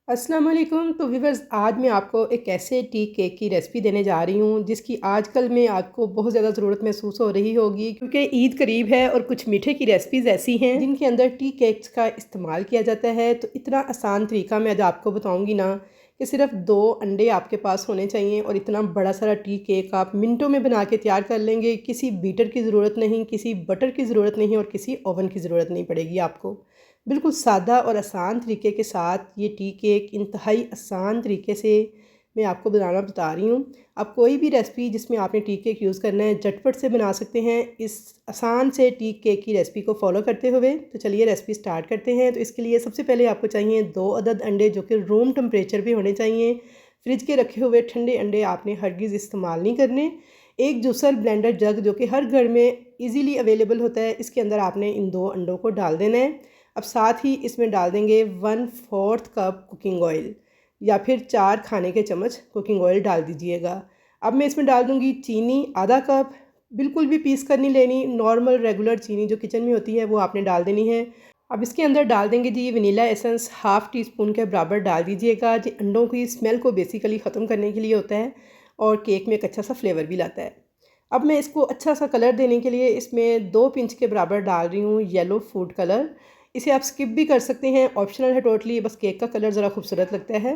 अस्सलाम वालेकुम। तो व्यूवर्स, आज मैं आपको एक ऐसे टी केक की रेसिपी देने जा रही हूँ जिसकी आजकल में आपको बहुत ज़्यादा ज़रूरत महसूस हो रही होगी, क्योंकि ईद करीब है और कुछ मीठे की रेसिपीज़ ऐसी हैं जिनके अंदर टी केक्स का इस्तेमाल किया जाता है। तो इतना आसान तरीका मैं आज आपको बताऊँगी ना कि सिर्फ 2 अंडे आपके पास होने चाहिए और इतना बड़ा सारा टी केक आप मिनटों में बना के तैयार कर लेंगे। किसी बीटर की ज़रूरत नहीं, किसी बटर की ज़रूरत नहीं और किसी ओवन की ज़रूरत नहीं पड़ेगी आपको। बिल्कुल सादा और आसान तरीके के साथ ये टी केक इंतहाई आसान तरीके से मैं आपको बनाना बता रही हूँ। आप कोई भी रेसिपी जिसमें आपने टी केक यूज़ करना है झटपट से बना सकते हैं इस आसान से टी केक की रेसिपी को फॉलो करते हुए। तो चलिए रेसिपी स्टार्ट करते हैं। तो इसके लिए सबसे पहले आपको चाहिए 2 अदद अंडे, जो कि रूम टेम्परेचर पे होने चाहिए। फ्रिज के रखे हुए ठंडे अंडे आपने हरगिज़ इस्तेमाल नहीं करने। एक जूसर ब्लेंडर जग जो कि हर घर में ईज़िली अवेलेबल होता है, इसके अंदर आपने इन 2 अंडों को डाल देना है। अब साथ ही इसमें डाल देंगे 1/4 कप कुकिंग ऑयल या फिर 4 खाने के चम्मच कुकिंग ऑयल डाल दीजिएगा। अब मैं इसमें डाल दूँगी चीनी आधा कप। बिल्कुल भी पीस कर नहीं लेनी, नॉर्मल रेगुलर चीनी जो किचन में होती है वो आपने डाल देनी है। अब इसके अंदर डाल देंगे जी vanilla essence, half teaspoon के बराबर डाल दीजिएगा। जी अंडों की स्मेल को बेसिकली ख़त्म करने के लिए होता है और केक में एक अच्छा सा फ्लेवर भी लाता है। अब मैं इसको अच्छा सा कलर देने के लिए इसमें 2 पिंच के बराबर डाल रही हूँ येलो फूड कलर। इसे आप स्किप भी कर सकते हैं, ऑप्शनल है टोटली, बस केक का कलर ज़रा खूबसूरत लगता है।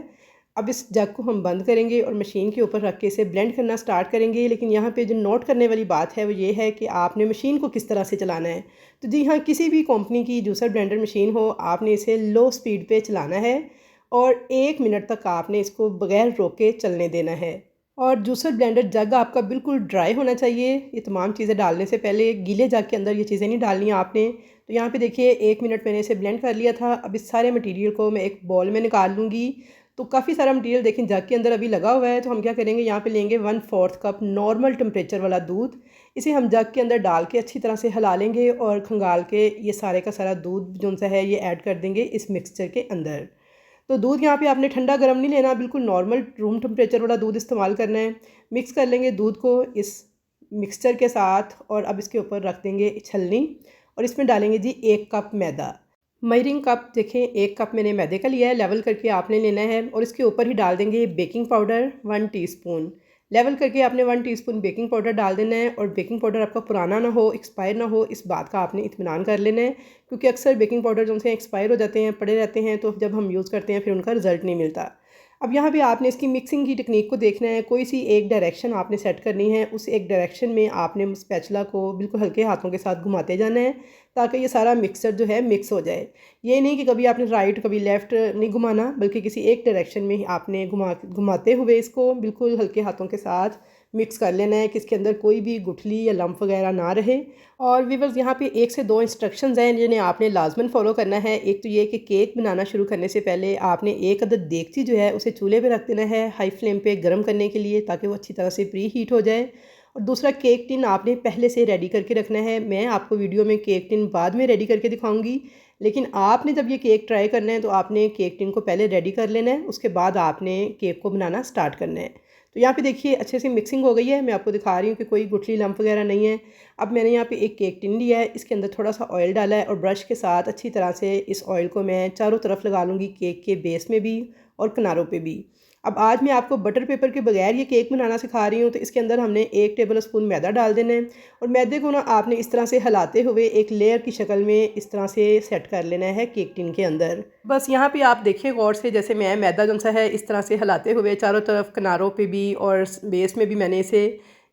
अब इस जग को हम बंद करेंगे और मशीन के ऊपर रख के इसे ब्लेंड करना स्टार्ट करेंगे। लेकिन यहाँ पे जो नोट करने वाली बात है वो ये है कि आपने मशीन को किस तरह से चलाना है। तो जी हाँ, किसी भी कंपनी की जूसर ब्लेंडर मशीन हो, आपने इसे लो स्पीड पे चलाना है और 1 मिनट तक आपने इसको बगैर रोके चलने देना है। और जूसर ब्लेंडर जग आपका बिल्कुल ड्राई होना चाहिए। ये तमाम चीज़ें डालने से पहले गीले जग के अंदर ये चीज़ें नहीं डालनी आपने। तो यहाँ पे देखिए 1 मिनट मैंने इसे ब्लेंड कर लिया था। अब इस सारे मटेरियल को मैं एक बॉल में निकाल लूँगी। तो काफ़ी सारा मटेरियल देखें जग के अंदर अभी लगा हुआ है। तो हम क्या करेंगे, यहाँ पे लेंगे 1/4 कप नॉर्मल टेम्परेचर वाला दूध। इसे हम जग के अंदर डाल के अच्छी तरह से हिला लेंगे और खंगाल के ये सारे का सारा दूध जो सा है ये ऐड कर देंगे इस मिक्सचर के अंदर। तो दूध यहाँ पे आपने ठंडा गर्म नहीं लेना, बिल्कुल नॉर्मल रूम टेम्परेचर वाला दूध इस्तेमाल करना है। मिक्स कर लेंगे दूध को इस मिक्सचर के साथ और अब इसके ऊपर रख देंगे छलनी और इसमें डालेंगे जी 1 कप मैदा। मेजरिंग कप देखें, 1 कप मैंने मैदे का लिया है, लेवल करके आपने लेना है। और इसके ऊपर ही डाल देंगे बेकिंग पाउडर 1 टीस्पून। लेवल करके आपने 1 टीस्पून बेकिंग पाउडर डाल देना है। और बेकिंग पाउडर आपका पुराना ना हो, एक्सपायर ना हो, इस बात का आपने इत्मीनान कर लेना है, क्योंकि अक्सर बेकिंग पाउडर जो से एक्सपायर हो जाते हैं, पड़े रहते हैं, तो जब हम यूज़ करते हैं फिर उनका रिजल्ट नहीं मिलता। अब यहाँ पे आपने इसकी मिक्सिंग की टेक्निक को देखना है। कोई सी एक डायरेक्शन आपने सेट करनी है, उस एक डायरेक्शन में आपने स्पैचुला को बिल्कुल हल्के हाथों के साथ घुमाते जाना है, ताकि ये सारा मिक्सचर जो है मिक्स हो जाए। ये नहीं कि कभी आपने राइट कभी लेफ़्ट नहीं घुमाना, बल्कि किसी एक डायरेक्शन में ही आपने घुमाते हुए इसको बिल्कुल हल्के हाथों के साथ मिक्स कर लेना है कि इसके अंदर कोई भी गुठली या लम्फ वगैरह ना रहे। और व्यूअर्स, यहाँ पे 1 से 2 इंस्ट्रक्शंस हैं जिन्हें आपने लाजमन फॉलो करना है। एक तो ये कि केक बनाना शुरू करने से पहले आपने 1 अदद देगची जो है उसे चूल्हे पे रख देना है हाई फ्लेम पे गर्म करने के लिए, ताकि वो अच्छी तरह से प्री हीट हो जाए। और दूसरा, केक टिन आपने पहले से रेडी करके रखना है। मैं आपको वीडियो में केक टिन बाद में रेडी करके दिखाऊंगी, लेकिन आपने जब ये केक ट्राई करना है तो आपने केक टिन को पहले रेडी कर लेना है, उसके बाद आपने केक को बनाना स्टार्ट करना है। तो यहाँ पे देखिए अच्छे से मिक्सिंग हो गई है। मैं आपको दिखा रही हूँ कि कोई गुठली लम्फ वगैरह नहीं है। अब मैंने यहाँ पे एक केक टिन लिया है, इसके अंदर थोड़ा सा ऑयल डाला है और ब्रश के साथ अच्छी तरह से इस ऑयल को मैं चारों तरफ लगा लूँगी, केक के बेस में भी और किनारों पे भी। अब आज मैं आपको बटर पेपर के बगैर ये केक बनाना सिखा रही हूँ। तो इसके अंदर हमने 1 टेबल स्पून मैदा डाल देना है और मैदे को ना आपने इस तरह से हिलाते हुए एक लेयर की शक्ल में इस तरह से सेट कर लेना है केक टिन के अंदर। बस यहाँ पे आप देखिए गौर से, जैसे मैं मैदा जो सा है इस तरह से हिलाते हुए चारों तरफ किनारों पे भी और बेस में भी मैंने इसे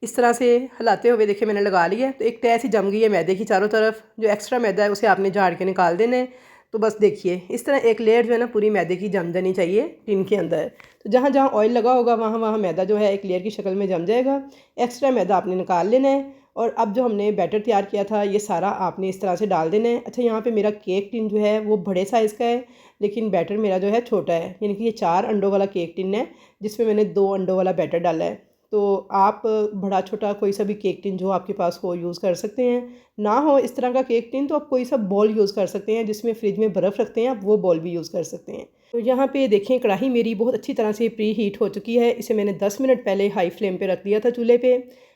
इस तरह से हिलाते हुए देखिए मैंने लगा लिया है। तो एक तय सी जम गई है मैदे की चारों तरफ। जो एक्स्ट्रा मैदा है उसे आपने झाड़ के निकाल देना है। तो बस देखिए इस तरह एक लेयर जो है ना पूरी मैदे की जम जानी चाहिए टिन के अंदर। तो जहाँ जहाँ ऑयल लगा होगा वहाँ वहाँ मैदा जो है एक लेयर की शक्ल में जम जाएगा। एक्स्ट्रा मैदा आपने निकाल लेना है और अब जो हमने बैटर तैयार किया था ये सारा आपने इस तरह से डाल देना है। अच्छा, यहाँ पे मेरा केक टिन जो है वो बड़े साइज़ का है, लेकिन बैटर मेरा जो है छोटा है, यानी कि ये 4 अंडों वाला केक टिन है जिसमें मैंने 2 अंडों वाला बैटर डाला है। तो आप बड़ा छोटा कोई सा भी केक टिन जो आपके पास हो यूज़ कर सकते हैं। ना हो इस तरह का केक टिन तो आप कोई सा बॉल यूज़ कर सकते हैं, जिसमें फ्रिज में बर्फ़ रखते हैं आप वो बॉल भी यूज़ कर सकते हैं। तो यहाँ पे देखें कढ़ाई मेरी बहुत अच्छी तरह से प्री हीट हो चुकी है। इसे मैंने 10 मिनट पहले हाई फ्लेम पे रख दिया था चूल्हे पे।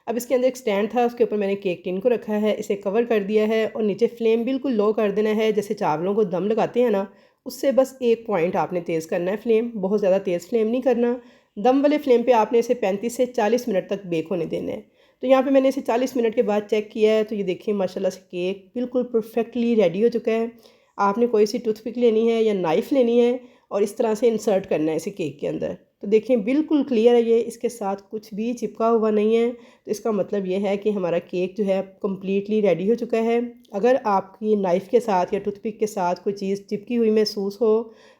अब इसके अंदर एक स्टैंड था, उसके ऊपर मैंने केक टिन को रखा है, इसे कवर कर दिया है और नीचे फ्लेम बिल्कुल लो कर देना है। जैसे चावलों को दम लगाते हैं ना, उससे बस एक पॉइंट आपने तेज़ करना है फ्लेम, बहुत ज़्यादा तेज़ फ्लेम नहीं करना। दम वाले फ्लेम पे आपने इसे 35 से 40 मिनट तक बेक होने देना है। तो यहाँ पे मैंने इसे 40 मिनट के बाद चेक किया है, तो ये देखिए माशाल्लाह से केक बिल्कुल परफेक्टली रेडी हो चुका है। आपने कोई सी टूथपिक लेनी है या नाइफ़ लेनी है और इस तरह से इंसर्ट करना है इसे केक के अंदर। तो देखें बिल्कुल क्लियर है ये, इसके साथ कुछ भी चिपका हुआ नहीं है। तो इसका मतलब ये है कि हमारा केक जो है कम्प्लीटली रेडी हो चुका है। अगर आपकी नाइफ़ के साथ या टूथपिक के साथ कोई चीज़ चिपकी हुई महसूस हो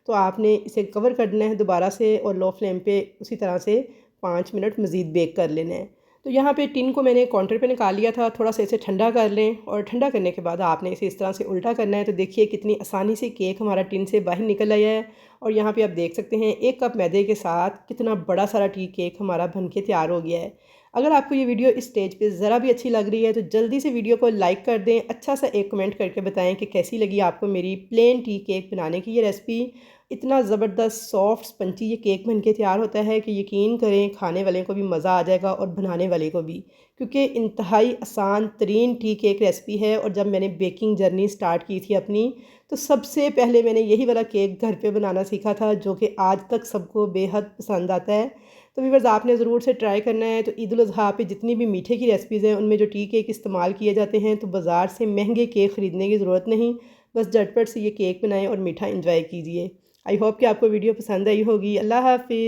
तो आपने इसे कवर कर देना है दोबारा से और लो फ्लेम पे उसी तरह से 5 मिनट मज़ीद बेक कर लेना है। तो यहाँ पे टिन को मैंने काउंटर पे निकाल लिया था, थोड़ा सा इसे ठंडा कर लें और ठंडा करने के बाद आपने इसे इस तरह से उल्टा करना है। तो देखिए कितनी आसानी से केक हमारा टिन से बाहर निकल आया है। और यहाँ पे आप देख सकते हैं 1 कप मैदे के साथ कितना बड़ा सारा टी केक हमारा बन के तैयार हो गया है। अगर आपको ये वीडियो इस स्टेज पे ज़रा भी अच्छी लग रही है तो जल्दी से वीडियो को लाइक कर दें, अच्छा सा एक कमेंट करके बताएं कि कैसी लगी आपको मेरी प्लेन टी केक बनाने की ये रेसिपी। इतना ज़बरदस्त सॉफ्ट स्पंची ये केक बन के तैयार होता है कि यकीन करें खाने वाले को भी मज़ा आ जाएगा और बनाने वाले को भी, क्योंकि इंतहाई आसान तरीन टी केक रेसिपी है। और जब मैंने बेकिंग जर्नी स्टार्ट की थी अपनी, तो सबसे पहले मैंने यही वाला केक घर पे बनाना सीखा था, जो कि आज तक सबको बेहद पसंद आता है। तो व्यूअर्स आपने ज़रूर से ट्राई करना है। तो ईद उल अज़हा पे जितनी भी मीठे की रेसिपीज़ हैं उनमें जो टी केक इस्तेमाल किए जाते हैं, तो बाज़ार से महंगे केक ख़रीदने की ज़रूरत नहीं, बस झटपट से ये केक बनाएं और मीठा इंजॉय कीजिए। आई होप कि आपको वीडियो पसंद आई होगी। अल्लाह हाफ़िज़।